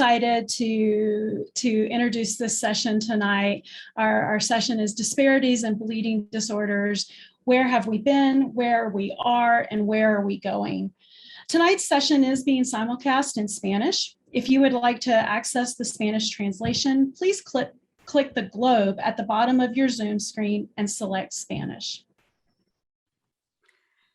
excited to introduce this session tonight. Our session is Disparities and Bleeding Disorders. Where have we been, where we are, and where are we going? Tonight's session is being simulcast in Spanish. If you would like to access the Spanish translation, please click the globe at the bottom of your Zoom screen and select Spanish.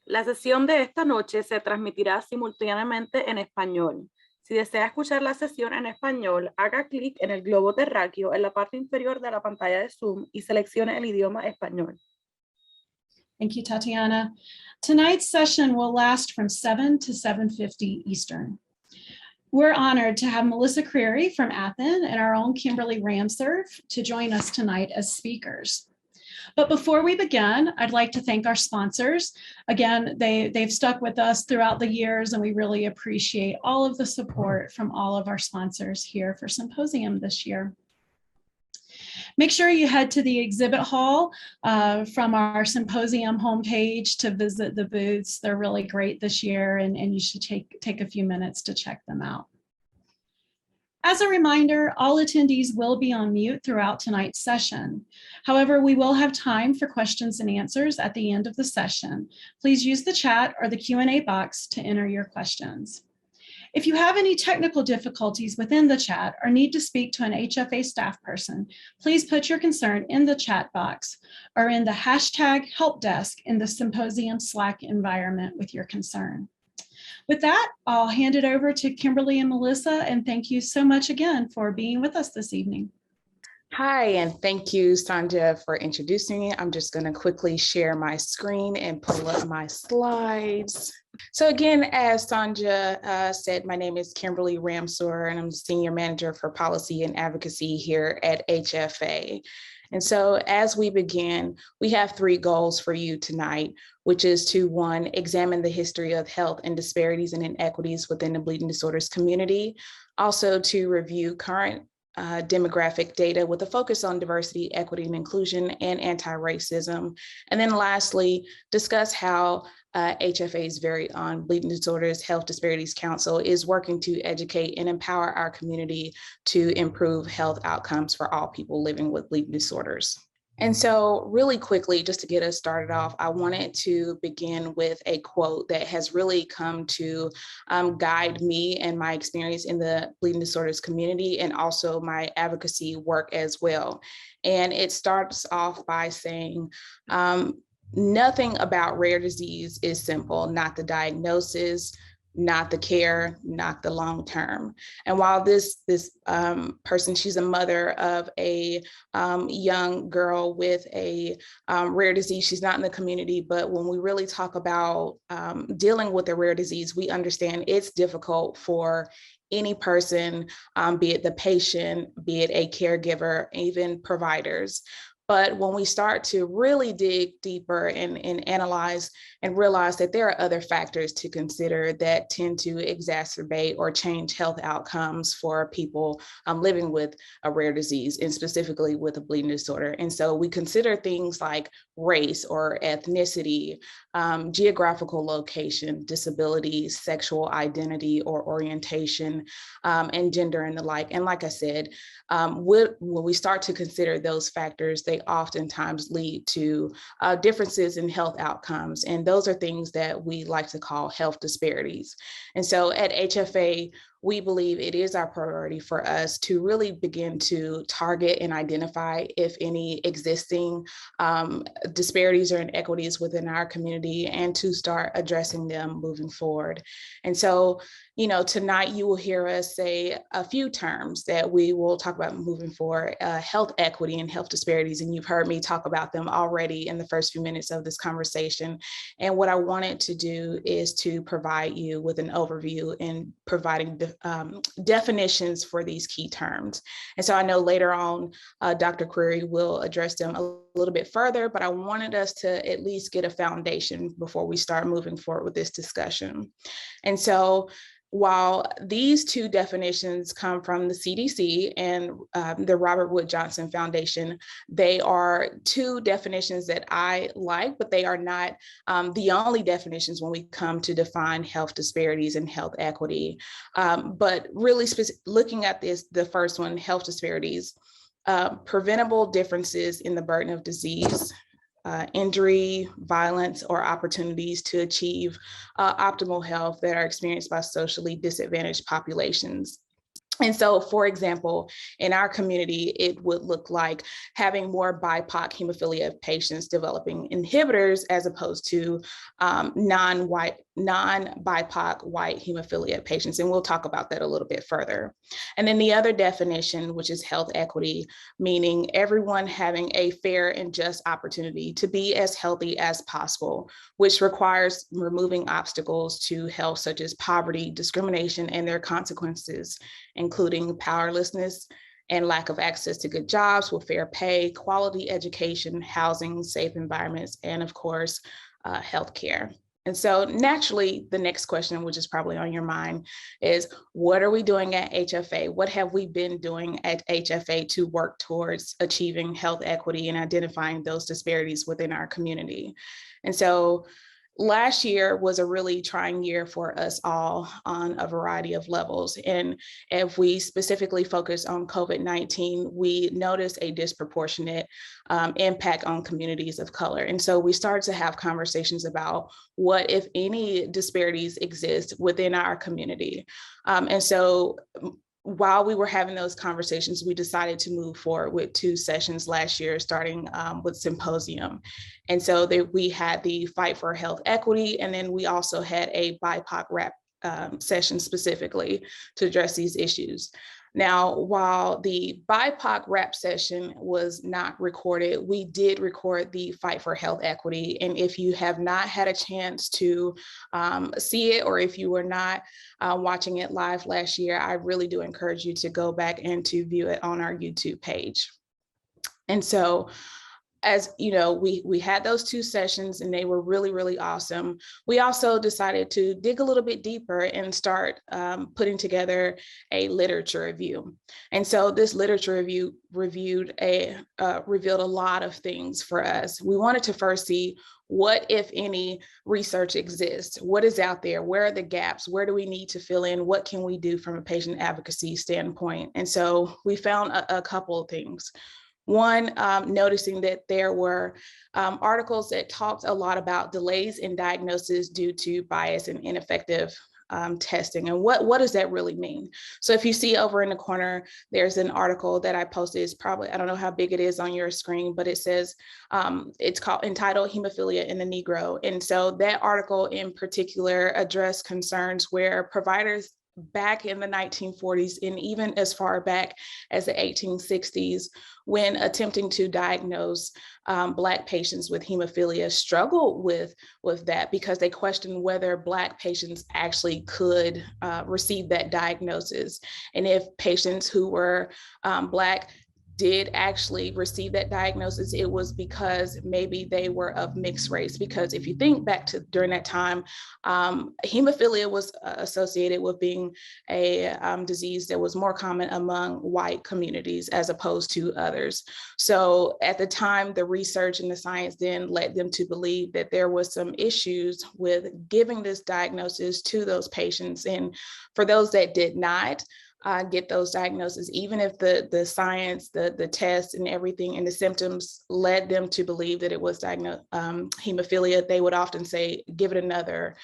La sesión de esta noche se transmitirá simultáneamente en español. Si desea escuchar la sesión en español, haga clic en el globo terráqueo en la parte inferior de la pantalla de Zoom y seleccione el idioma español. Thank you, Tatiana. Tonight's session will last from 7 to 7:50 Eastern. We're honored to have Melissa Creary from Athen and our own Kimberly Ramser to join us tonight as speakers. But before we begin, I'd like to thank our sponsors. Again, they've stuck with us throughout the years, and we really appreciate all of the support from all of our sponsors here for Symposium this year. Make sure you head to the exhibit hall from our Symposium homepage to visit the booths. They're really great this year, and you should take a few minutes to check them out. As a reminder, all attendees will be on mute throughout tonight's session. However, we will have time for questions and answers at the end of the session. Please use the chat or the Q&A box to enter your questions. If you have any technical difficulties within the chat or need to speak to an HFA staff person, please put your concern in the chat box or in the #helpdesk in the Symposium Slack environment with your concern. With that, I'll hand it over to Kimberly and Melissa, and thank you so much again for being with us this evening. Hi, and thank you, Sandhya, for introducing me. I'm just going to quickly share my screen and pull up my slides. So again, as Sandhya said, my name is Kimberly Ramser, and I'm the Senior Manager for Policy and Advocacy here at HFA. And so as we begin, we have 3 goals for you tonight, which is to, 1, examine the history of health and disparities and inequities within the bleeding disorders community. Also to review current demographic data with a focus on diversity, equity, and inclusion, and anti-racism. And then lastly, discuss how HFA's very own Bleeding Disorders Health Disparities Council is working to educate and empower our community to improve health outcomes for all people living with bleeding disorders. And so really quickly, just to get us started off, I wanted to begin with a quote that has really come to guide me and my experience in the bleeding disorders community and also my advocacy work as well. And it starts off by saying, nothing about rare disease is simple, not the diagnosis, not the care, not the long term. And while this person, she's a mother of a young girl with a rare disease, she's not in the community, but when we really talk about dealing with a rare disease, we understand it's difficult for any person, be it the patient, be it a caregiver, even providers. But when we start to really dig deeper and analyze and realize that there are other factors to consider that tend to exacerbate or change health outcomes for people living with a rare disease, and specifically with a bleeding disorder. And so we consider things like race or ethnicity, geographical location, disability, sexual identity or orientation, and gender and the like. And like I said, when we start to consider those factors, they oftentimes lead to differences in health outcomes. And those are things that we like to call health disparities. And so at HFA, we believe it is our priority for us to really begin to target and identify if any existing disparities or inequities within our community and to start addressing them moving forward. And so, you know, tonight you will hear us say a few terms that we will talk about moving forward, health equity and health disparities. And you've heard me talk about them already in the first few minutes of this conversation. And what I wanted to do is to provide you with an overview in providing definitions for these key terms. And so I know later on, Dr. Creary will address them a little bit further, but I wanted us to at least get a foundation before we start moving forward with this discussion. And so, while these two definitions come from the CDC and the Robert Wood Johnson Foundation, they are two definitions that I like, but they are not the only definitions when we come to define health disparities and health equity. But really looking at this, the first one, health disparities, preventable differences in the burden of disease, injury, violence, or opportunities to achieve optimal health that are experienced by socially disadvantaged populations. And so, for example, in our community, it would look like having more BIPOC hemophilia patients developing inhibitors as opposed to non-BIPOC white hemophilia patients. And we'll talk about that a little bit further. And then the other definition, which is health equity, meaning everyone having a fair and just opportunity to be as healthy as possible, which requires removing obstacles to health such as poverty, discrimination, and their consequences, including powerlessness and lack of access to good jobs with fair pay, quality education, housing, safe environments, and of course, healthcare. And so naturally, the next question, which is probably on your mind, is what are we doing at HFA? What have we been doing at HFA to work towards achieving health equity and identifying those disparities within our community? And so last year was a really trying year for us all on a variety of levels. And if we specifically focus on COVID-19, we noticed a disproportionate impact on communities of color. And so we started to have conversations about what, if any, disparities exist within our community. And so while we were having those conversations, we decided to move forward with 2 sessions last year, starting with symposium. And so we had the Fight for Health Equity, and then we also had a BIPOC rap session specifically to address these issues. Now, while the BIPOC rap session was not recorded, we did record the Fight for Health Equity. And if you have not had a chance to see it, or if you were not watching it live last year, I really do encourage you to go back and to view it on our YouTube page. And so, as you know, we had those 2 sessions and they were really, really awesome. We also decided to dig a little bit deeper and start putting together a literature review. And so this literature review revealed a lot of things for us. We wanted to first see what, if any, research exists, what is out there, where are the gaps, where do we need to fill in, what can we do from a patient advocacy standpoint? And so we found a couple of things. One, noticing that there were articles that talked a lot about delays in diagnosis due to bias and ineffective testing. And what does that really mean? So if you see over in the corner, there's an article that I posted. It's probably, I don't know how big it is on your screen, but it says, it's entitled Hemophilia in the Negro. And so that article in particular addressed concerns where providers back in the 1940s and even as far back as the 1860s, when attempting to diagnose Black patients with hemophilia, struggled with that because they questioned whether Black patients actually could receive that diagnosis. And if patients who were Black did actually receive that diagnosis, it was because maybe they were of mixed race. Because if you think back to during that time, hemophilia was associated with being a disease that was more common among white communities as opposed to others. So at the time, the research and the science then led them to believe that there was some issues with giving this diagnosis to those patients. And for those that did not get those diagnoses, even if the science, the tests and everything and the symptoms led them to believe that it was hemophilia, they would often say, give it another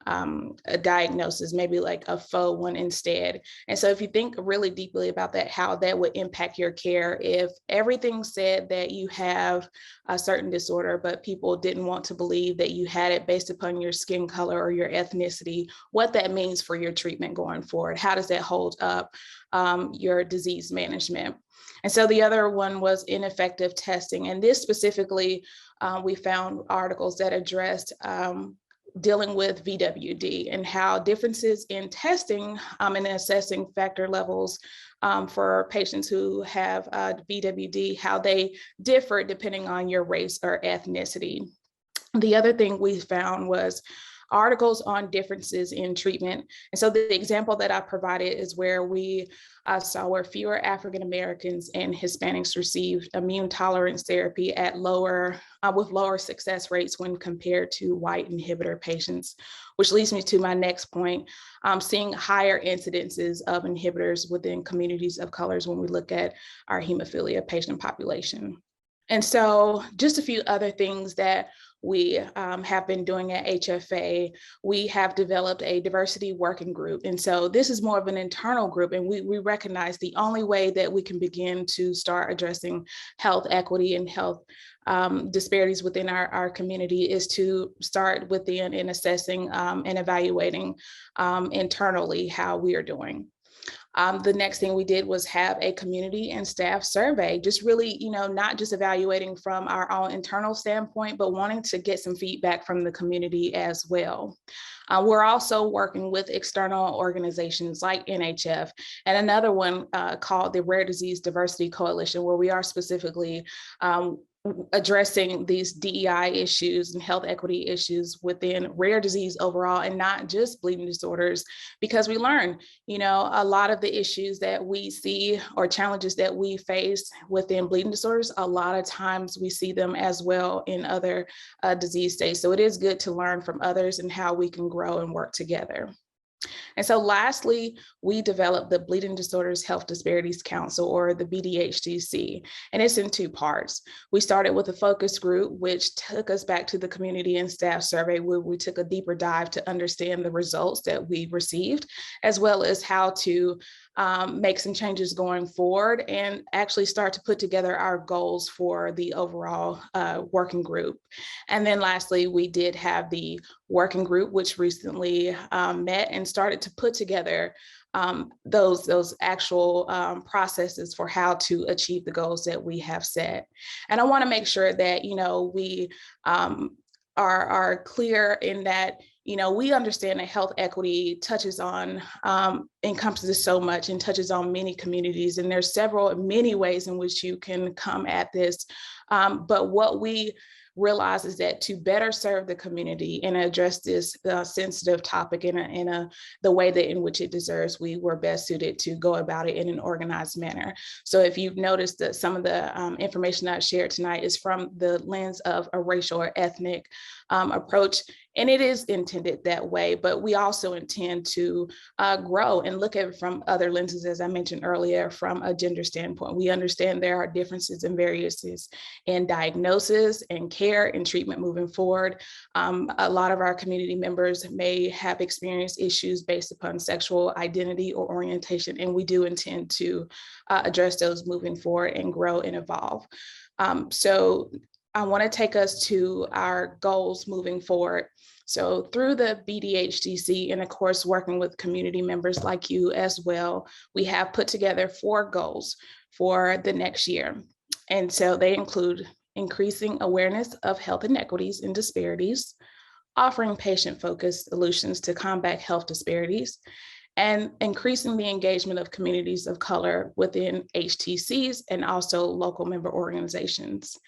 a diagnosis, maybe like a faux one instead. And so if you think really deeply about that, how that would impact your care, if everything said that you have a certain disorder, but people didn't want to believe that you had it based upon your skin color or your ethnicity, what that means for your treatment going forward. How does that hold up your disease management? And so the other one was ineffective testing. And this specifically, we found articles that addressed dealing with VWD and how differences in testing and assessing factor levels for patients who have VWD, how they differ depending on your race or ethnicity. The other thing we found was articles on differences in treatment. And so the example that I provided is where we saw where fewer African Americans and Hispanics received immune tolerance therapy at with lower success rates when compared to white inhibitor patients, which leads me to my next point, seeing higher incidences of inhibitors within communities of colors when we look at our hemophilia patient population. And so just a few other things that we have been doing at HFA. We have developed a diversity working group. And so this is more of an internal group, and we recognize the only way that we can begin to start addressing health equity and health disparities within our community is to start within and assessing and evaluating internally how we are doing. The next thing we did was have a community and staff survey, just really, not just evaluating from our own internal standpoint, but wanting to get some feedback from the community as well. We're also working with external organizations like NHF and another one called the Rare Disease Diversity Coalition, where we are specifically addressing these DEI issues and health equity issues within rare disease overall, and not just bleeding disorders, because we learn, a lot of the issues that we see or challenges that we face within bleeding disorders, a lot of times we see them as well in other disease states. So it is good to learn from others and how we can grow and work together. And so lastly, we developed the Bleeding Disorders Health Disparities Council, or the BDHDC, and it's in two parts. We started with a focus group, which took us back to the community and staff survey, where we took a deeper dive to understand the results that we received, as well as how to make some changes going forward and actually start to put together our goals for the overall working group. And then lastly, we did have the working group, which recently met and started to put together those actual processes for how to achieve the goals that we have set. And I want to make sure that, we are clear in that, we understand that health equity touches on, encompasses so much and touches on many communities. And there's many ways in which you can come at this. But what we realize is that to better serve the community and address this sensitive topic in the way that in which it deserves, we were best suited to go about it in an organized manner. So if you've noticed that some of the information that I shared tonight is from the lens of a racial or ethnic approach, and it is intended that way, but we also intend to grow and look at it from other lenses, as I mentioned earlier, from a gender standpoint. We understand there are differences and variances in diagnosis and care and treatment moving forward. A lot of our community members may have experienced issues based upon sexual identity or orientation, and we do intend to address those moving forward and grow and evolve. So I want to take us to our goals moving forward. So through the BDHDC, and of course, working with community members like you as well, we have put together 4 goals for the next year. And so they include increasing awareness of health inequities and disparities, offering patient-focused solutions to combat health disparities, and increasing the engagement of communities of color within HTCs and also local member organizations.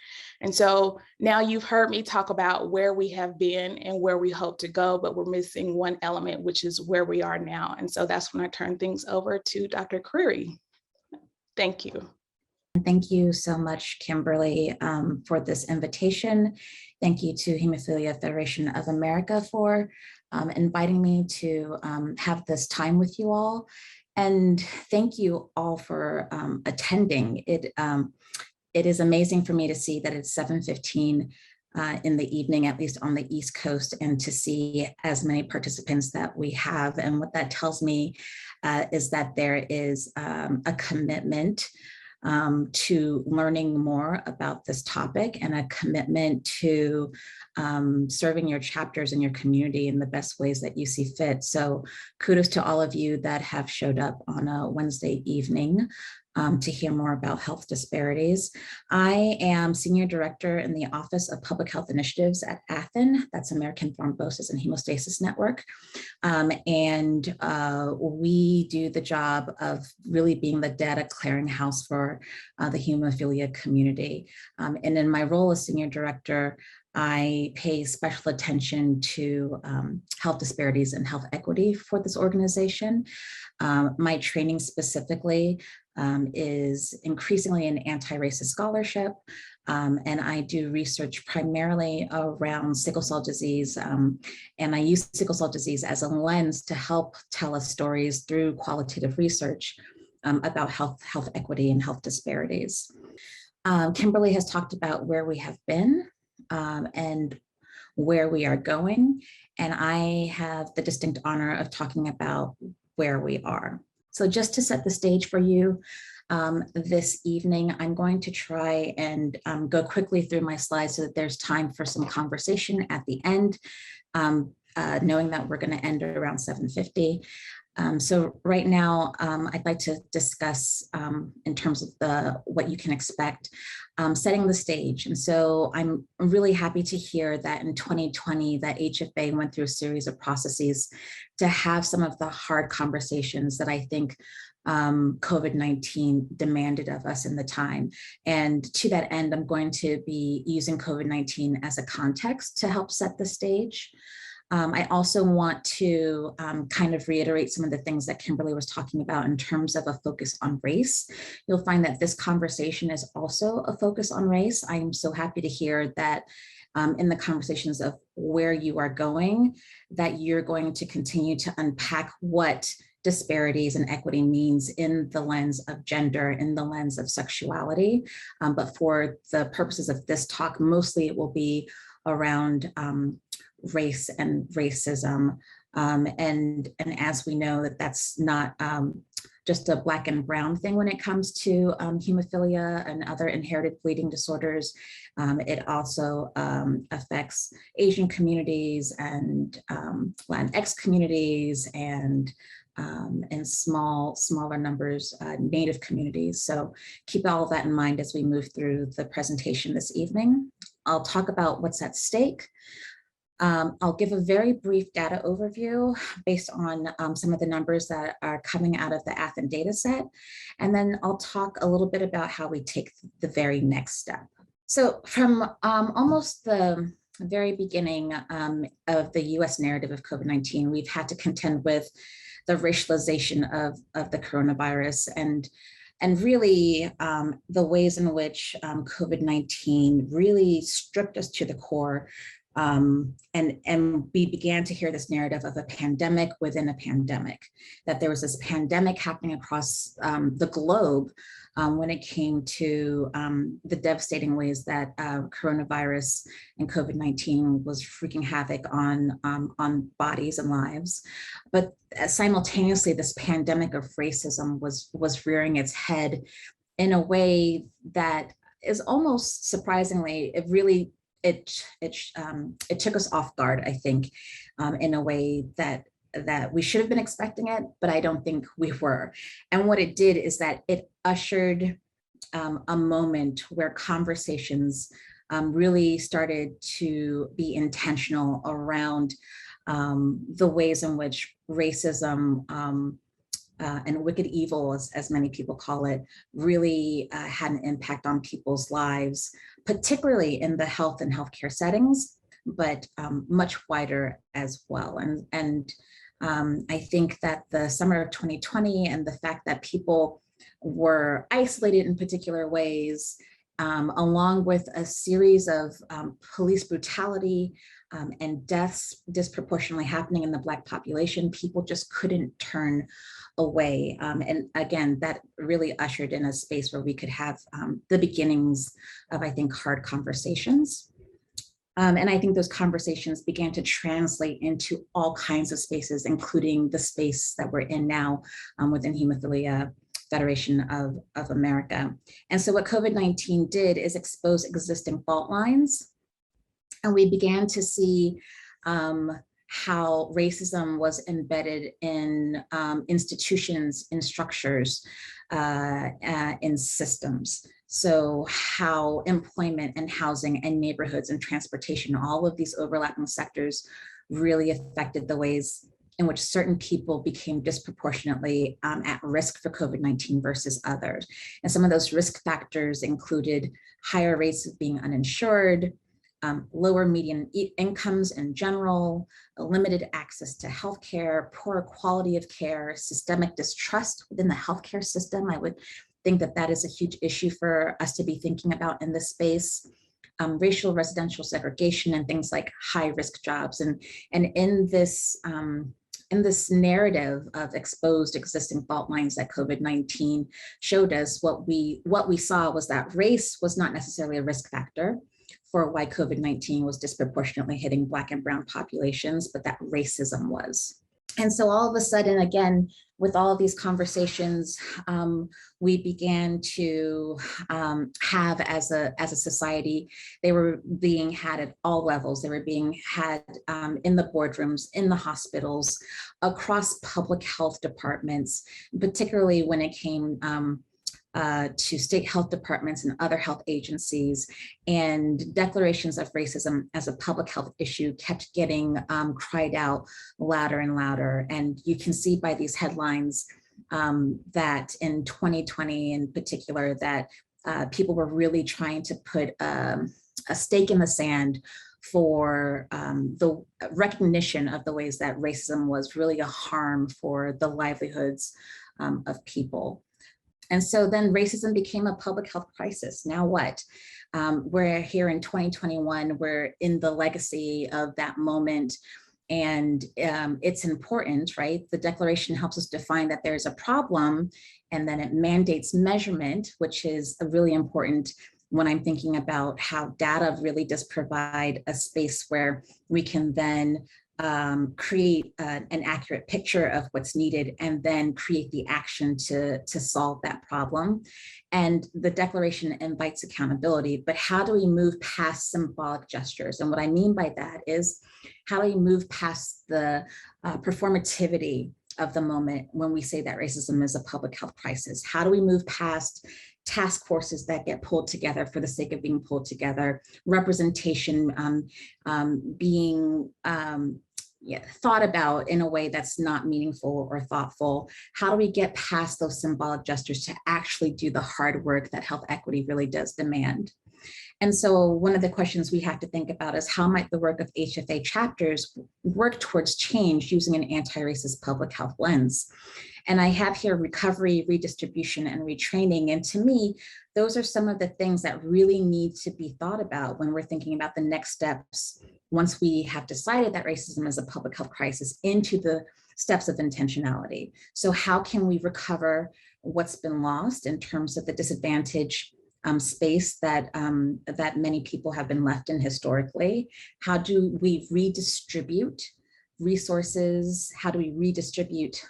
And so now you've heard me talk about where we have been and where we hope to go, but we're missing one element, which is where we are now. And so that's when I turn things over to Dr. Creary. Thank you. Thank you so much, Kimberly, for this invitation. Thank you to Hemophilia Federation of America for inviting me to have this time with you all. And thank you all for attending. It is amazing for me to see that it's 7:15 in the evening, at least on the East Coast, and to see as many participants that we have. And what that tells me is that there is a commitment to learning more about this topic and a commitment to serving your chapters and your community in the best ways that you see fit. So kudos to all of you that have showed up on a Wednesday evening to hear more about health disparities. I am Senior Director in the Office of Public Health Initiatives at Athen, that's American Thrombosis and Hemostasis Network. And we do the job of really being the data clearinghouse for the hemophilia community. And in my role as Senior Director, I pay special attention to health disparities and health equity for this organization. My training specifically is increasingly in anti-racist scholarship, and I do research primarily around sickle cell disease, and I use sickle cell disease as a lens to help tell us stories through qualitative research about health equity and health disparities. Kimberly has talked about where we have been and where we are going, and I have the distinct honor of talking about where we are. So just to set the stage for you this evening, I'm going to try and go quickly through my slides so that there's time for some conversation at the end, knowing that we're going to end at around 7:50. So right now, I'd like to discuss in terms of what you can expect, setting the stage. And so I'm really happy to hear that in 2020, that HFA went through a series of processes to have some of the hard conversations that I think COVID-19 demanded of us in the time. And to that end, I'm going to be using COVID-19 as a context to help set the stage. I also want to kind of reiterate some of the things that Kimberly was talking about in terms of a focus on race. You'll find that this conversation is also a focus on race. I am so happy to hear that in the conversations of where you are going, that you're going to continue to unpack what disparities and equity means in the lens of gender, in the lens of sexuality. But for the purposes of this talk, mostly it will be around race and racism. And as we know, that's not just a Black and brown thing when it comes to hemophilia and other inherited bleeding disorders. It also affects Asian communities and Latinx communities and in smaller numbers, Native communities. So keep all of that in mind as we move through the presentation this evening. I'll talk about what's at stake. I'll give a very brief data overview based on some of the numbers that are coming out of the Athen Data set. And then I'll talk a little bit about how we take the very next step. So from almost the very beginning of the US narrative of COVID-19, we've had to contend with the racialization of the coronavirus and really the ways in which COVID-19 really stripped us to the core. And we began to hear this narrative of a pandemic within a pandemic, that there was this pandemic happening across the globe when it came to the devastating ways that coronavirus and COVID-19 was wreaking havoc on bodies and lives. But simultaneously, this pandemic of racism was rearing its head in a way that is almost surprisingly, it took us off guard, I think, in a way that we should have been expecting it, but I don't think we were. And what it did is that it ushered a moment where conversations really started to be intentional around the ways in which racism and wicked evil, as many people call it, really had an impact on people's lives, particularly in the health and healthcare settings, but much wider as well. And I think that the summer of 2020 and the fact that people were isolated in particular ways, along with a series of police brutality and deaths disproportionately happening in the Black population, people just couldn't turn away. And again, that really ushered in a space where we could have the beginnings of, I think, hard conversations. And I think those conversations began to translate into all kinds of spaces, including the space that we're in now within Hemophilia Federation of America. And so what COVID-19 did is expose existing fault lines. And we began to see how racism was embedded in institutions, in structures, in systems. So how employment and housing and neighborhoods and transportation, all of these overlapping sectors really affected the ways in which certain people became disproportionately at risk for COVID-19 versus others. And some of those risk factors included higher rates of being uninsured, lower median incomes in general, limited access to healthcare, poor quality of care, systemic distrust within the healthcare system. I would think that that is a huge issue for us to be thinking about in this space. Racial residential segregation and things like high-risk jobs. And in this narrative of exposed existing fault lines that COVID-19 showed us, what we saw was that race was not necessarily a risk factor for why COVID-19 was disproportionately hitting Black and Brown populations, but that racism was. And so all of a sudden, again, with all of these conversations, we began to have as a society, they were being had at all levels. They were being had in the boardrooms, in the hospitals, across public health departments, particularly when it came to state health departments and other health agencies, and declarations of racism as a public health issue kept getting cried out louder and louder. And you can see by these headlines that in 2020 in particular, that people were really trying to put a stake in the sand for the recognition of the ways that racism was really a harm for the livelihoods of people. And so then racism became a public health crisis. Now what? We're here in 2021, we're in the legacy of that moment. And it's important, right? The declaration helps us define that there's a problem, and then it mandates measurement, which is really important when I'm thinking about how data really does provide a space where we can then create an accurate picture of what's needed and then create the action to solve that problem. And the declaration invites accountability, but how do we move past symbolic gestures? And what I mean by that is, how do we move past the performativity of the moment when we say that racism is a public health crisis? How do we move past task forces that get pulled together for the sake of being pulled together, representation being thought about in a way that's not meaningful or thoughtful? How do we get past those symbolic gestures to actually do the hard work that health equity really does demand? And so one of the questions we have to think about is, how might the work of HFA chapters work towards change using an anti-racist public health lens? And I have here recovery, redistribution, and retraining. And to me, those are some of the things that really need to be thought about when we're thinking about the next steps once we have decided that racism is a public health crisis, into the steps of intentionality. So how can we recover what's been lost in terms of the disadvantage space that many people have been left in historically? How do we redistribute resources? How do we redistribute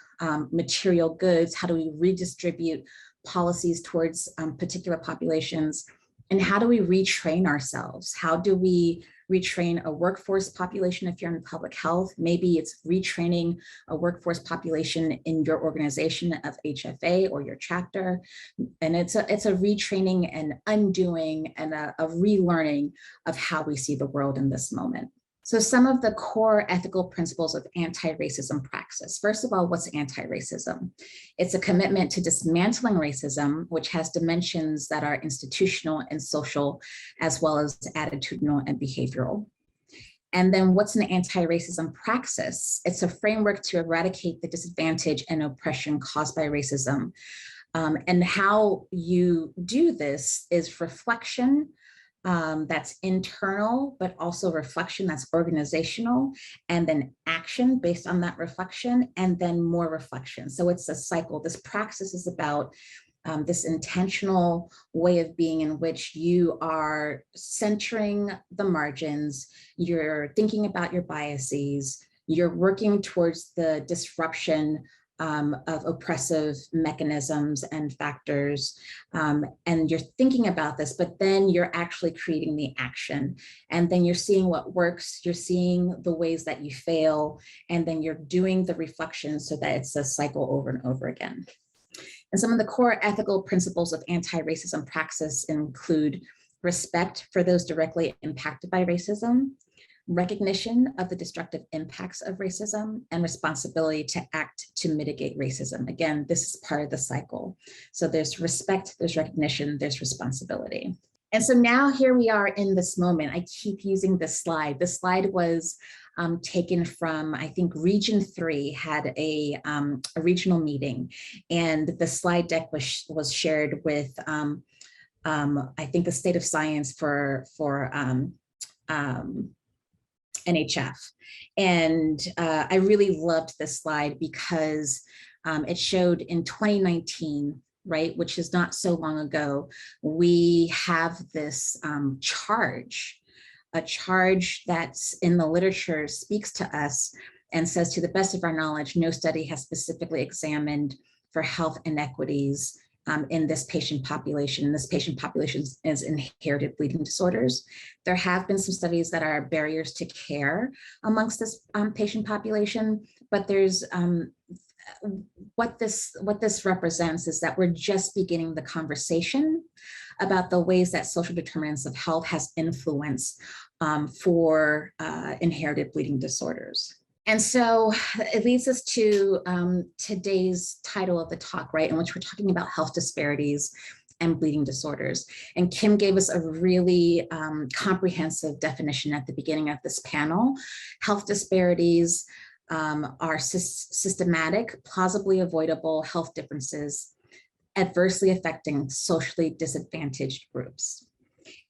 material goods? How do we redistribute policies towards particular populations? And how do we retrain ourselves? How do we retrain a workforce population if you're in public health? Maybe it's retraining a workforce population in your organization of HFA or your chapter. And it's a retraining and undoing and a relearning of how we see the world in this moment. So some of the core ethical principles of anti-racism praxis. First of all, what's anti-racism? It's a commitment to dismantling racism, which has dimensions that are institutional and social, as well as attitudinal and behavioral. And then what's an anti-racism praxis? It's a framework to eradicate the disadvantage and oppression caused by racism. And how you do this is reflection, that's internal, but also reflection that's organizational, and then action based on that reflection, and then more reflection. So it's a cycle. This praxis is about this intentional way of being in which you are centering the margins, you're thinking about your biases, you're working towards the disruption of oppressive mechanisms and factors, and you're thinking about this, but then you're actually creating the action, and then you're seeing what works, you're seeing the ways that you fail, and then you're doing the reflection so that it's a cycle over and over again. And some of the core ethical principles of anti-racism praxis include respect for those directly impacted by racism, recognition of the destructive impacts of racism, and responsibility to act to mitigate racism. Again, this is part of the cycle. So there's respect, there's recognition, there's responsibility. And so now here we are in this moment. I keep using this slide. This slide was taken from, I think Region 3 had a regional meeting, and the slide deck was shared with, I think, the state of science for NHF. And I really loved this slide because it showed in 2019, right, which is not so long ago, we have this a charge that's in the literature speaks to us and says, to the best of our knowledge, no study has specifically examined for health inequities in this patient population. This patient population is inherited bleeding disorders. There have been some studies that are barriers to care amongst this patient population, but there's what this represents is that we're just beginning the conversation about the ways that social determinants of health has influence for inherited bleeding disorders. And so it leads us to today's title of the talk, right, in which we're talking about health disparities and bleeding disorders. And Kim gave us a really comprehensive definition at the beginning of this panel. Health disparities are systematic, plausibly avoidable health differences adversely affecting socially disadvantaged groups.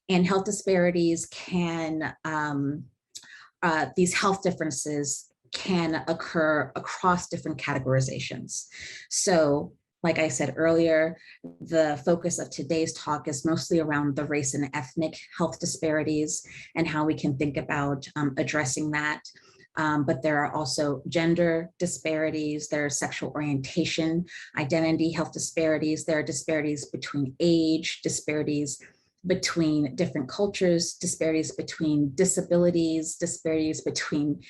And health disparities can, these health differences can occur across different categorizations. So, like I said earlier, the focus of today's talk is mostly around the race and ethnic health disparities and how we can think about addressing that. But there are also gender disparities, there are sexual orientation, identity health disparities, there are disparities between age, disparities between different cultures, disparities between disabilities, disparities between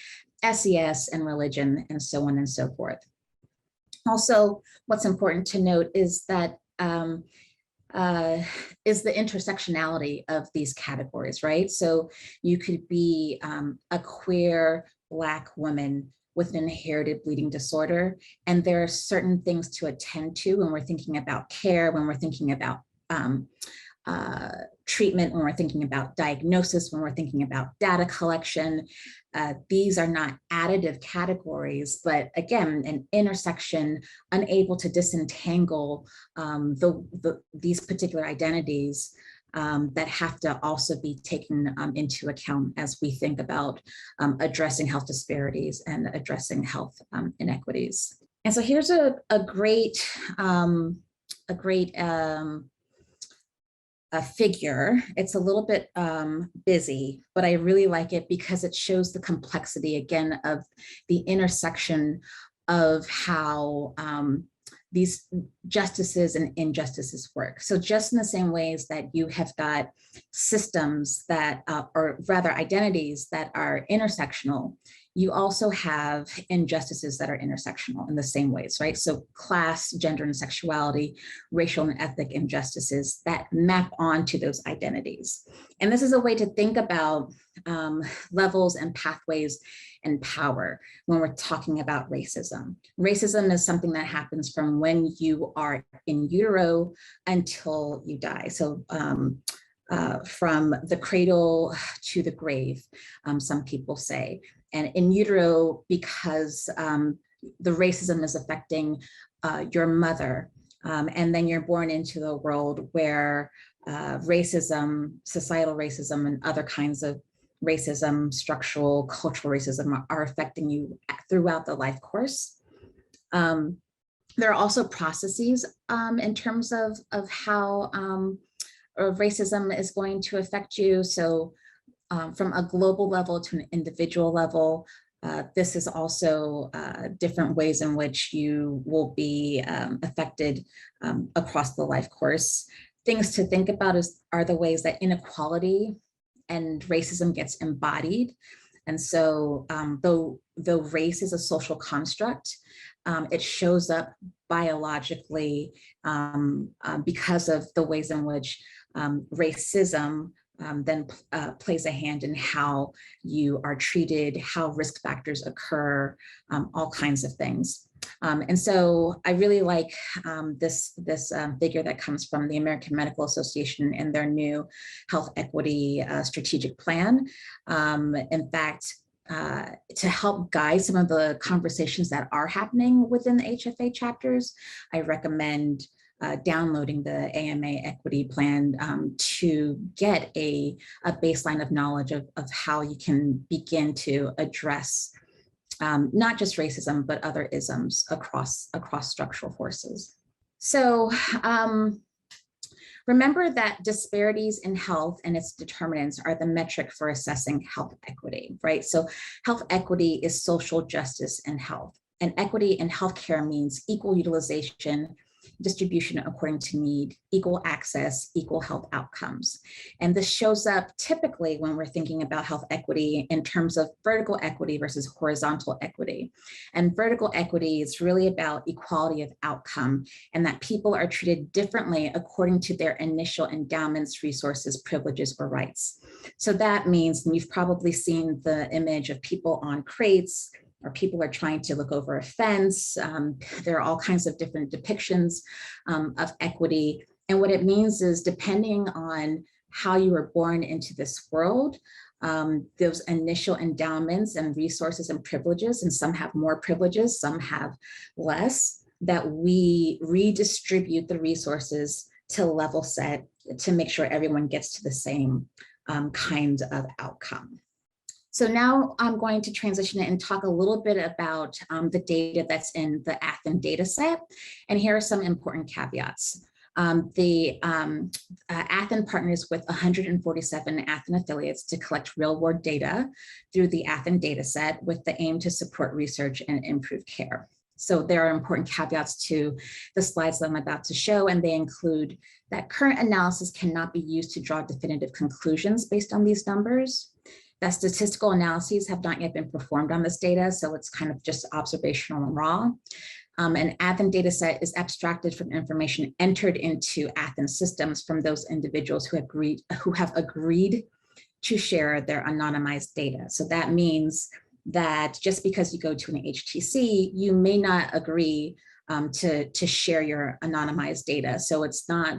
SES and religion, and so on and so forth. Also, what's important to note is that is the intersectionality of these categories, right? So you could be a queer Black woman with an inherited bleeding disorder, and there are certain things to attend to when we're thinking about care, when we're thinking about treatment, when we're thinking about diagnosis, when we're thinking about data collection. These are not additive categories, but again, an intersection unable to disentangle these particular identities that have to also be taken into account as we think about addressing health disparities and addressing health inequities. And so here's a great figure. It's a little bit busy, but I really like it because it shows the complexity, again, of the intersection of how these justices and injustices work. So just in the same ways that you have got systems that, or rather identities that are intersectional, you also have injustices that are intersectional in the same ways, right? So class, gender, and sexuality, racial and ethnic injustices that map onto those identities. And this is a way to think about levels and pathways and power when we're talking about racism. Racism is something that happens from when you are in utero until you die. So from the cradle to the grave, some people say. And in utero, because the racism is affecting your mother, and then you're born into a world where racism, societal racism, and other kinds of racism, structural, cultural racism are affecting you throughout the life course. There are also processes in terms of how racism is going to affect you. So from a global level to an individual level, this is also different ways in which you will be affected across the life course. Things to think about are the ways that inequality and racism gets embodied. And so though race is a social construct, it shows up biologically because of the ways in which racism then plays a hand in how you are treated, how risk factors occur, all kinds of things. And so I really like this figure that comes from the American Medical Association and their new health equity strategic plan. In fact, to help guide some of the conversations that are happening within the HFA chapters, I recommend downloading the AMA equity plan to get a baseline of knowledge of how you can begin to address not just racism, but other isms across structural forces. So remember that disparities in health and its determinants are the metric for assessing health equity, right? So health equity is social justice in health, and equity in healthcare means equal utilization, distribution according to need, equal access, equal health outcomes. And this shows up typically when we're thinking about health equity in terms of vertical equity versus horizontal equity. And vertical equity is really about equality of outcome, and that people are treated differently according to their initial endowments, resources, privileges, or rights. So that means, and you've probably seen the image of people on crates, or people are trying to look over a fence. There are all kinds of different depictions of equity. And what it means is, depending on how you were born into this world, those initial endowments and resources and privileges, and some have more privileges, some have less, that we redistribute the resources to level set to make sure everyone gets to the same kind of outcome. So now I'm going to transition it and talk a little bit about the data that's in the Athen data set. And here are some important caveats. Athen partners with 147 Athen affiliates to collect real-world data through the Athen data set with the aim to support research and improve care. So there are important caveats to the slides that I'm about to show, and they include that current analysis cannot be used to draw definitive conclusions based on these numbers, that statistical analyses have not yet been performed on this data, so it's kind of just observational and raw. An Athen data set is abstracted from information entered into Athen systems from those individuals who have agreed to share their anonymized data. So that means that just because you go to an HTC, you may not agree to share your anonymized data. So it's not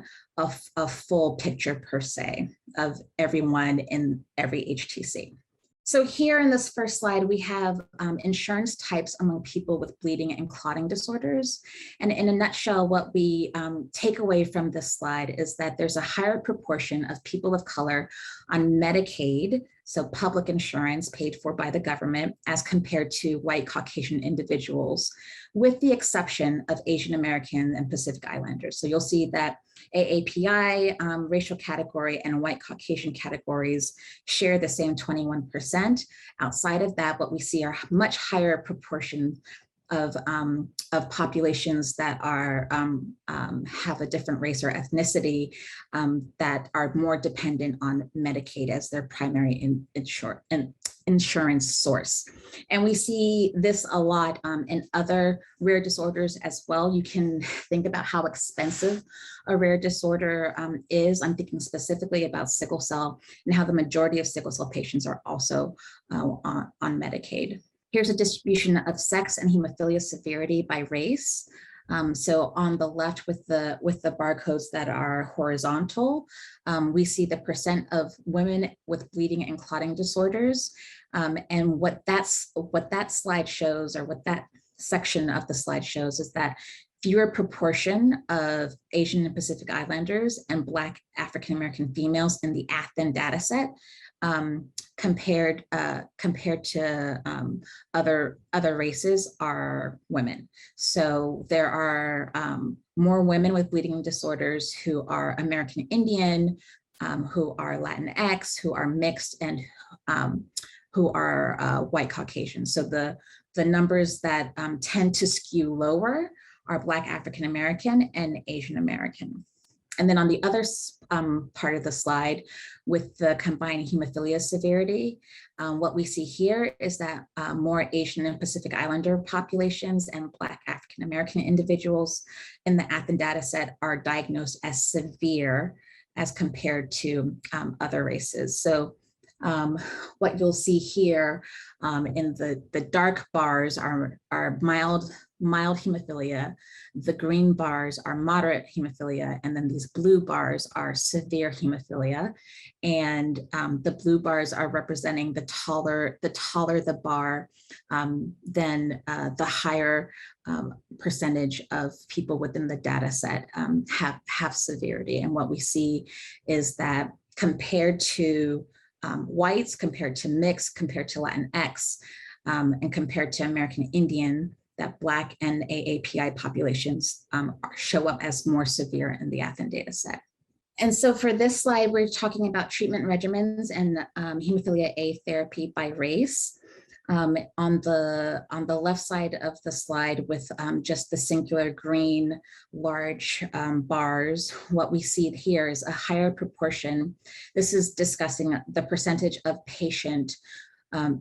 a full picture per se of everyone in every HTC. So here in this first slide, we have insurance types among people with bleeding and clotting disorders. And in a nutshell, what we take away from this slide is that there's a higher proportion of people of color on Medicaid, so public insurance paid for by the government, as compared to white Caucasian individuals, with the exception of Asian American and Pacific Islanders. So you'll see that AAPI, racial category, and white Caucasian categories share the same 21%. Outside of that, what we see are much higher proportion of populations that are have a different race or ethnicity that are more dependent on Medicaid as their primary insurance source. And we see this a lot in other rare disorders as well. You can think about how expensive a rare disorder is. I'm thinking specifically about sickle cell and how the majority of sickle cell patients are also on Medicaid. Here's a distribution of sex and hemophilia severity by race. So on the left with the barcodes that are horizontal, we see the percent of women with bleeding and clotting disorders. And what that slide shows, or what that section of the slide shows, is that fewer proportion of Asian and Pacific Islanders and Black African American females in the Athen data set compared to other races are women. So there are more women with bleeding disorders who are American Indian, who are Latinx, who are mixed, and who are white Caucasian. So the numbers that tend to skew lower are Black African American and Asian American. And then on the other part of the slide, with the combined hemophilia severity, what we see here is that more Asian and Pacific Islander populations and Black African American individuals in the Athen data set are diagnosed as severe as compared to other races. So what you'll see here in the dark bars are mild mild hemophilia, the green bars are moderate hemophilia, and then these blue bars are severe hemophilia. And the blue bars are representing the taller the bar, then the higher percentage of people within the data set have severity. And what we see is that compared to whites, compared to mixed, compared to Latinx, and compared to American Indian, that Black and AAPI populations show up as more severe in the Athen data set. And so for this slide, we're talking about treatment regimens and hemophilia A therapy by race. On the left side of the slide with just the singular green large bars, what we see here is a higher proportion. This is discussing the percentage of patients on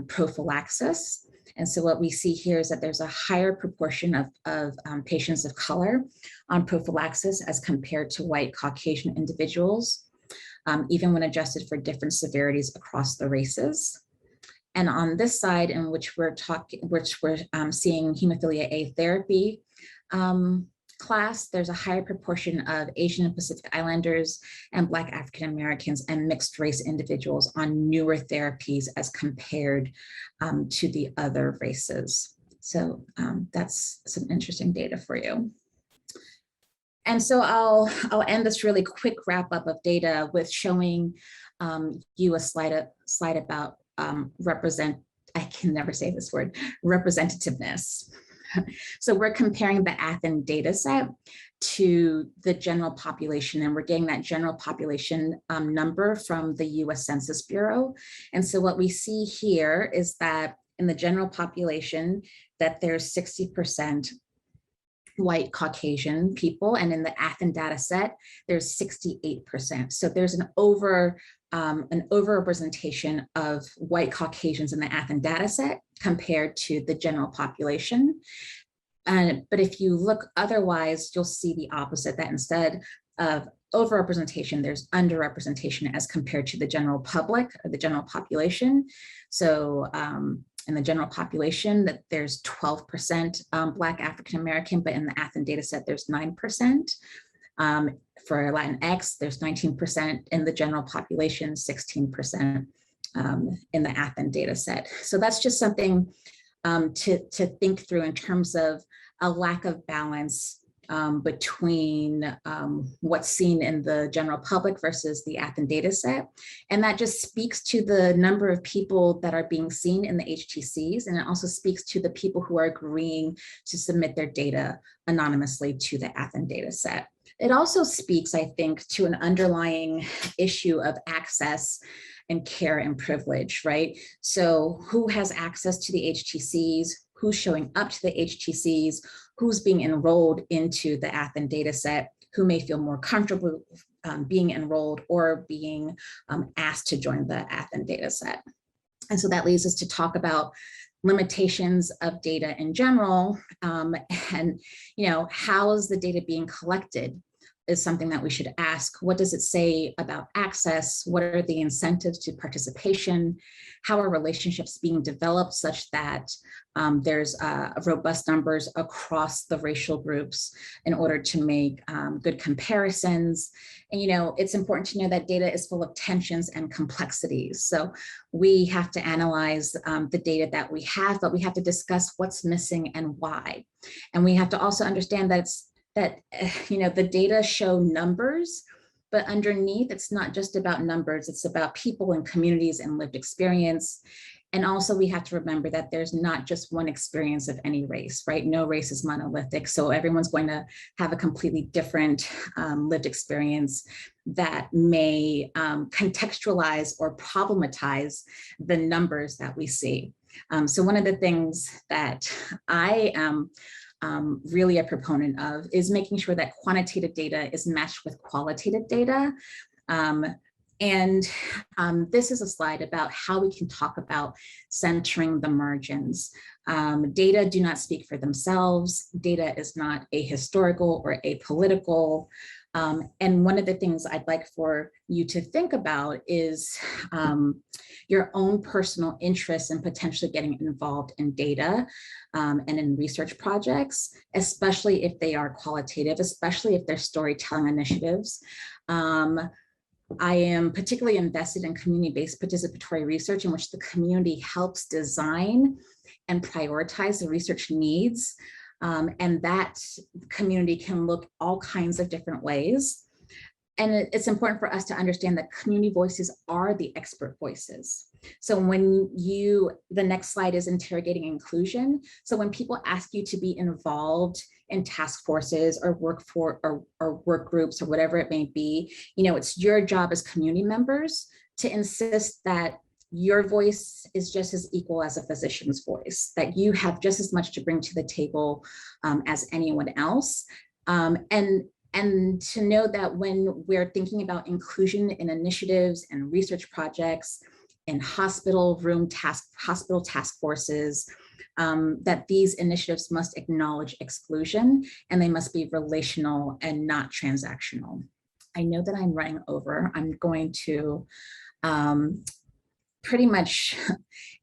prophylaxis. And so what we see here is that there's a higher proportion of patients of color on prophylaxis as compared to white Caucasian individuals, even when adjusted for different severities across the races. And on this side, in which we're seeing hemophilia A therapy class, there's a higher proportion of Asian and Pacific Islanders and Black African Americans and mixed race individuals on newer therapies as compared to the other races. So that's some interesting data for you. And so I'll end this really quick wrap up of data with showing you a slide about I can never say this word, representativeness. So we're comparing the Athen data set to the general population, and we're getting that general population number from the US Census Bureau. And so what we see here is that in the general population, that there's 60% white Caucasian people, and in the Athen data set, there's 68%. So there's an overrepresentation of white Caucasians in the Athen data set compared to the general population. But if you look otherwise, you'll see the opposite, that instead of overrepresentation, there's underrepresentation as compared to the general public or the general population. So in the general population, that there's 12% Black African American, but in the Athen data set, there's 9%. For Latinx, there's 19% in the general population, 16% in the Athen data set. So that's just something to think through in terms of a lack of balance between what's seen in the general public versus the Athen data set. And that just speaks to the number of people that are being seen in the HTCs. And it also speaks to the people who are agreeing to submit their data anonymously to the Athen data set. It also speaks, I think, to an underlying issue of access and care and privilege, right? So who has access to the HTCs? Who's showing up to the HTCs? Who's being enrolled into the Athen data set? Who may feel more comfortable being enrolled or being asked to join the Athen data set? And so that leads us to talk about limitations of data in general, and how is the data being collected is something that we should ask. What does it say about access? What are the incentives to participation? How are relationships being developed such that there's robust numbers across the racial groups in order to make good comparisons? And it's important to know that data is full of tensions and complexities. So we have to analyze the data that we have, but we have to discuss what's missing and why. And we have to also understand that the data show numbers, but underneath, it's not just about numbers, it's about people and communities and lived experience. And also we have to remember that there's not just one experience of any race, right? No race is monolithic. So everyone's going to have a completely different lived experience that may contextualize or problematize the numbers that we see. So one of the things that I am really a proponent of is making sure that quantitative data is matched with qualitative data. This is a slide about how we can talk about centering the margins. Data do not speak for themselves. Data is not a historical or a political. And one of the things I'd like for you to think about is your own personal interest in potentially getting involved in data and in research projects, especially if they are qualitative, especially if they're storytelling initiatives. I am particularly invested in community-based participatory research in which the community helps design and prioritize the research needs. And that community can look all kinds of different ways. And it's important for us to understand that community voices are the expert voices. So when the next slide is interrogating inclusion. So when people ask you to be involved in task forces or work groups or whatever it may be, it's your job as community members to insist that your voice is just as equal as a physician's voice, that you have just as much to bring to the table as anyone else. And to know that when we're thinking about inclusion in initiatives and research projects in hospital task forces, that these initiatives must acknowledge exclusion and they must be relational and not transactional. I know that I'm running over. I'm going to pretty much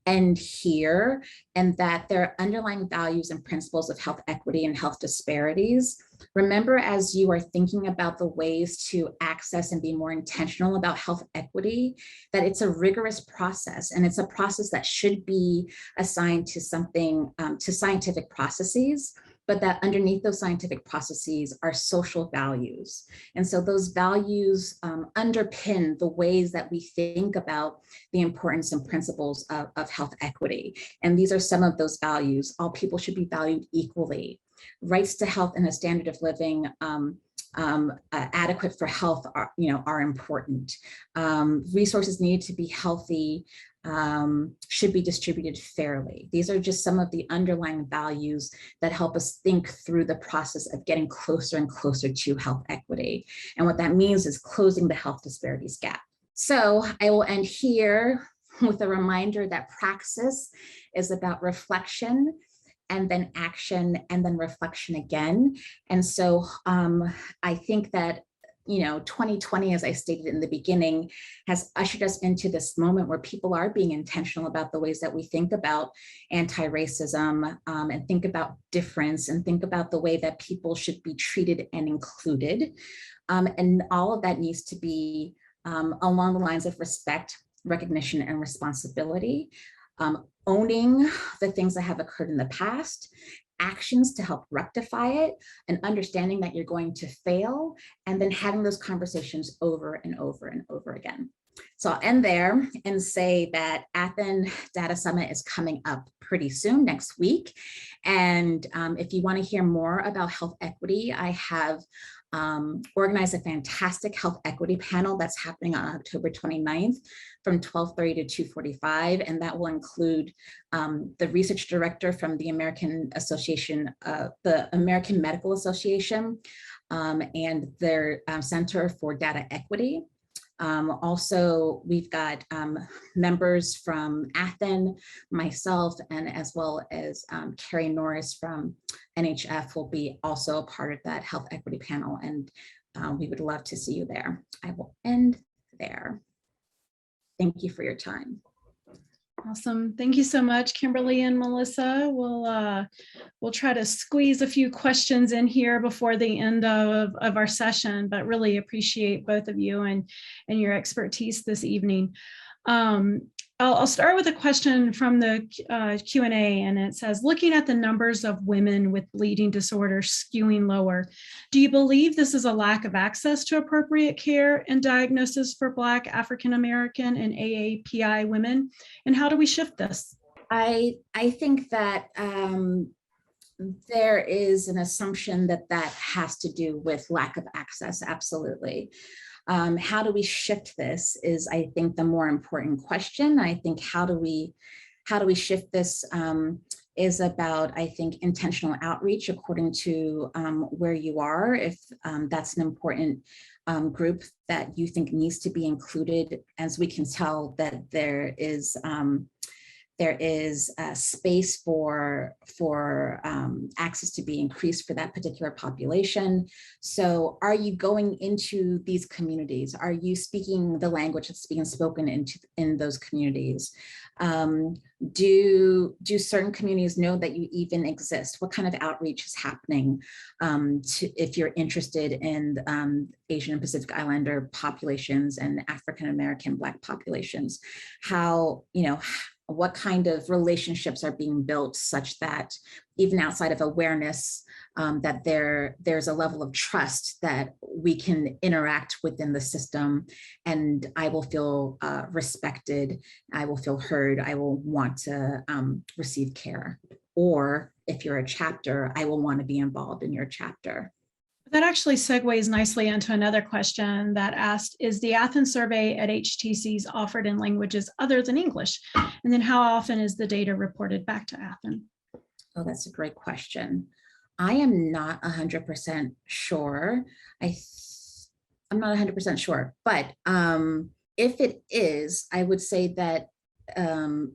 end here, and that there are underlying values and principles of health equity and health disparities. Remember, as you are thinking about the ways to access and be more intentional about health equity, that it's a rigorous process, and it's a process that should be assigned to something, to scientific processes, but that underneath those scientific processes are social values. And so those values underpin the ways that we think about the importance and principles of health equity. And these are some of those values. All people should be valued equally. Rights to health and a standard of living adequate for health are important. Resources needed to be healthy should be distributed fairly. These are just some of the underlying values that help us think through the process of getting closer and closer to health equity. And what that means is closing the health disparities gap. So I will end here with a reminder that praxis is about reflection, and then action, and then reflection again. And so I think that 2020, as I stated in the beginning, has ushered us into this moment where people are being intentional about the ways that we think about anti-racism and think about difference and think about the way that people should be treated and included. And all of that needs to be along the lines of respect, recognition, and responsibility, owning the things that have occurred in the past, actions to help rectify it, and understanding that you're going to fail, and then having those conversations over and over and over again. So I'll end there and say that Athen Data Summit is coming up pretty soon, next week. And if you want to hear more about health equity, I have organized a fantastic health equity panel that's happening on October 29th from 12:30 to 2:45, and that will include the research director from the American Medical Association and their Center for Data Equity. Also, we've got members from Athen, myself, and as well as Carrie Norris from NHF will be also a part of that health equity panel, and we would love to see you there. I will end there. Thank you for your time. Awesome. Thank you so much, Kimberly and Melissa. We'll try to squeeze a few questions in here before the end of our session, but really appreciate both of you and your expertise this evening. I'll start with a question from the Q&A, and it says, looking at the numbers of women with bleeding disorders skewing lower, do you believe this is a lack of access to appropriate care and diagnosis for Black, African American, and AAPI women? And how do we shift this? I think that there is an assumption that has to do with lack of access, absolutely. How do we shift this is, I think, the more important question. I think how do we shift this is about, I think, intentional outreach according to where you are. If that's an important group that you think needs to be included, as we can tell that there is there is space for access to be increased for that particular population. So are you going into these communities? Are you speaking the language that's being spoken in those communities? Do certain communities know that you even exist? What kind of outreach is happening if you're interested in Asian and Pacific Islander populations and African American Black populations? How, what kind of relationships are being built such that even outside of awareness, that there's a level of trust that we can interact within the system, and I will feel respected, I will feel heard, I will want to receive care. Or if you're a chapter, I will want to be involved in your chapter. That actually segues nicely into another question that asked, is the Athen survey at HTCs offered in languages other than English? And then how often is the data reported back to Athen? Oh, that's a great question. I am not 100% sure. I'm not 100% sure, but if it is, I would say that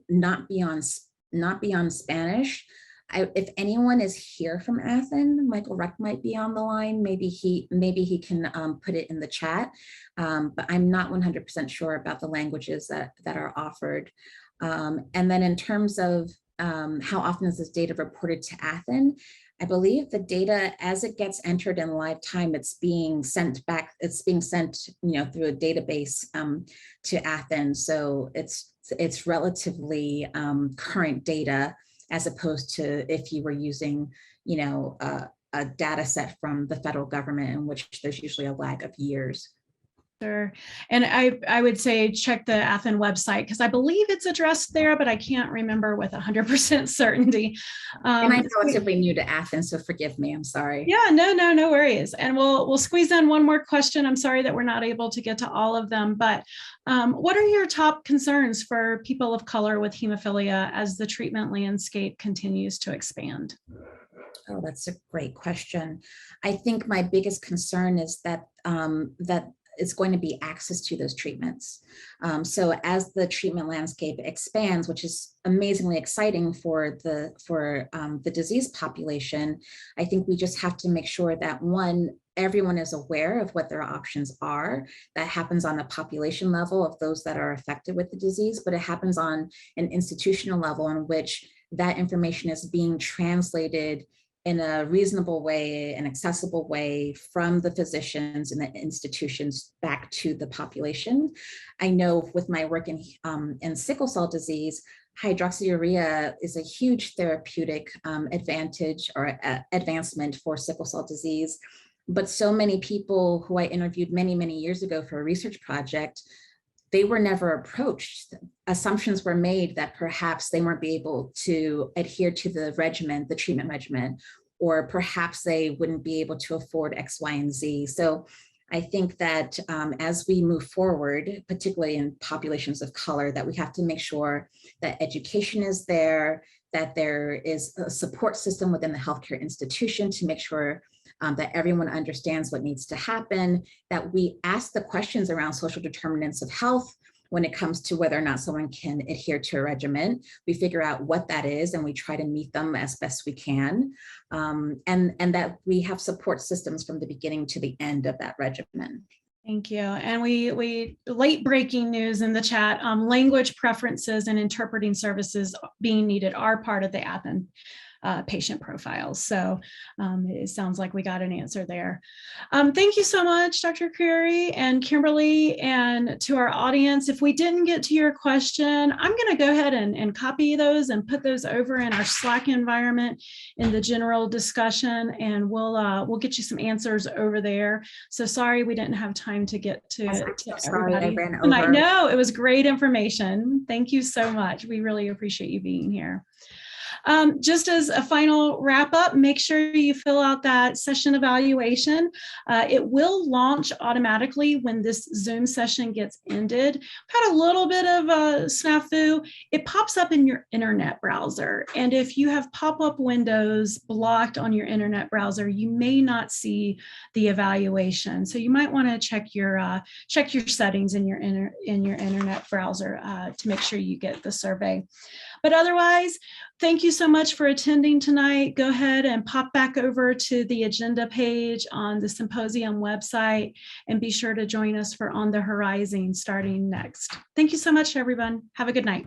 not beyond Spanish. If anyone is here from Athen, Michael Reck might be on the line. Maybe he can put it in the chat, but I'm not 100% sure about the languages that are offered. And then in terms of how often is this data reported to Athen, I believe the data, as it gets entered in live time, it's being sent back. It's being sent, through a database to Athen. So it's relatively current data, as opposed to if you were using, a data set from the federal government, in which there's usually a lag of years. Sure. And I would say check the Athen website, because I believe it's addressed there, but I can't remember with 100% certainty. And I'm relatively new to Athen, so forgive me, I'm sorry. Yeah, no worries. And we'll squeeze in one more question. I'm sorry that we're not able to get to all of them, but what are your top concerns for people of color with hemophilia as the treatment landscape continues to expand? Oh, that's a great question. I think my biggest concern is that it's going to be access to those treatments. So as the treatment landscape expands, which is amazingly exciting for the disease population, I think we just have to make sure that everyone is aware of what their options are. That happens on a population level of those that are affected with the disease, but it happens on an institutional level in which that information is being translated in a reasonable way, an accessible way from the physicians and the institutions back to the population. I know with my work in sickle cell disease, hydroxyurea is a huge therapeutic advantage or advancement for sickle cell disease. But so many people who I interviewed many, many years ago for a research project, they were never approached. Assumptions were made that perhaps they weren't be able to adhere to the regimen, the treatment regimen, or perhaps they wouldn't be able to afford X, Y, and Z. So I think that as we move forward, particularly in populations of color, that we have to make sure that education is there, that there is a support system within the healthcare institution to make sure that everyone understands what needs to happen, that we ask the questions around social determinants of health when it comes to whether or not someone can adhere to a regimen. We figure out what that is and we try to meet them as best we can. And that we have support systems from the beginning to the end of that regimen. Thank you. And we late breaking news in the chat, language preferences and interpreting services being needed are part of the Athen patient profiles. So it sounds like we got an answer there. Thank you so much, Dr. Creary and Kimberly, and to our audience. If we didn't get to your question, I'm going to go ahead and copy those and put those over in our Slack environment in the general discussion, and we'll get you some answers over there. So sorry we didn't have time to get to everybody. I know it was great information. Thank you so much. We really appreciate you being here. Just as a final wrap up, make sure you fill out that session evaluation. It will launch automatically when this Zoom session gets ended. Had a little bit of a snafu. It pops up in your internet browser. And if you have pop-up windows blocked on your internet browser, you may not see the evaluation. So you might want to check your settings in your internet browser to make sure you get the survey. But otherwise, thank you so much for attending tonight. Go ahead and pop back over to the agenda page on the symposium website and be sure to join us for On the Horizon starting next. Thank you so much, everyone. Have a good night.